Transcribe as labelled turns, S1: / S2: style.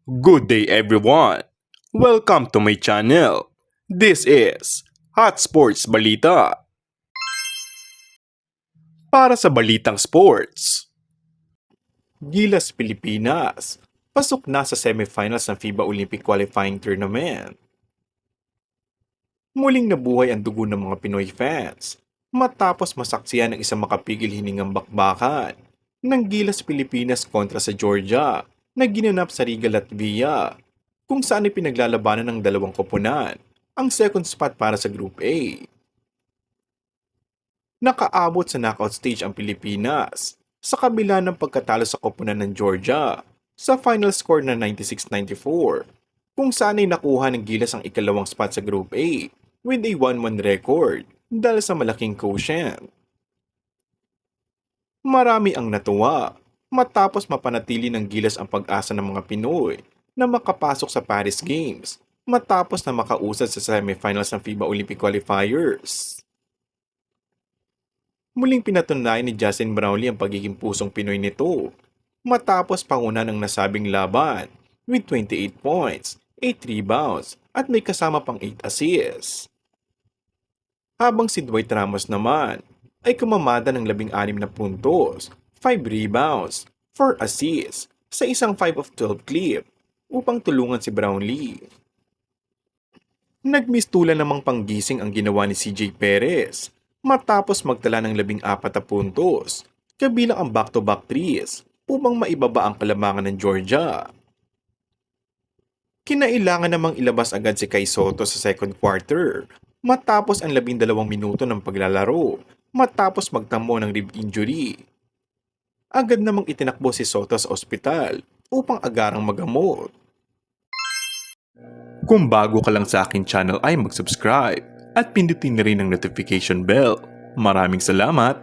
S1: Good day everyone! Welcome to my channel. This is Hot Sports Balita. Para sa balitang sports, Gilas Pilipinas pasok na sa semifinals ng FIBA Olympic Qualifying Tournament. Muling nabuhay ang dugo ng mga Pinoy fans matapos masaksiyan ng isang makapigil hiningang bakbakan ng Gilas Pilipinas kontra sa Georgia na ginanap sa Riga, Latvia, kung saan ipinaglalabanan ng dalawang koponan ang second spot para sa Group A. Nakaabot sa knockout stage ang Pilipinas sa kabila ng pagkatalo sa koponan ng Georgia sa final score na 96-94, kung saan ay nakuha ng Gilas ang ikalawang spot sa Group A with a 1-1 record dahil sa malaking quotient. Marami ang natuwa matapos mapanatili ng Gilas ang pag-asa ng mga Pinoy na makapasok sa Paris Games matapos na makausad sa semifinals ng FIBA Olympic Qualifiers. Muling pinatunayan ni Justin Brownlee ang pagiging pusong Pinoy nito matapos panguna ng nasabing laban with 28 points, 8 rebounds at may kasama pang 8 assists. Habang si Dwight Ramos naman ay kumamada ng 16 na puntos, 5 rebounds, 4 assists sa isang 5 of 12 clip upang tulungan si Brownlee. Nagmistula namang panggising ang ginawa ni CJ Perez matapos magtala ng 14 na puntos, kabilang ang back-to-back threes upang maibaba ang kalamangan ng Georgia. Kinailangan namang ilabas agad si Kai Soto sa second quarter matapos ang 12 minuto ng paglalaro matapos magtamo ng rib injury. Agad namang itinakbo si Soto sa ospital upang agarang magamot. Kung bago ka lang sa akin channel ay mag-subscribe at pindutin na rin ang notification bell. Maraming salamat!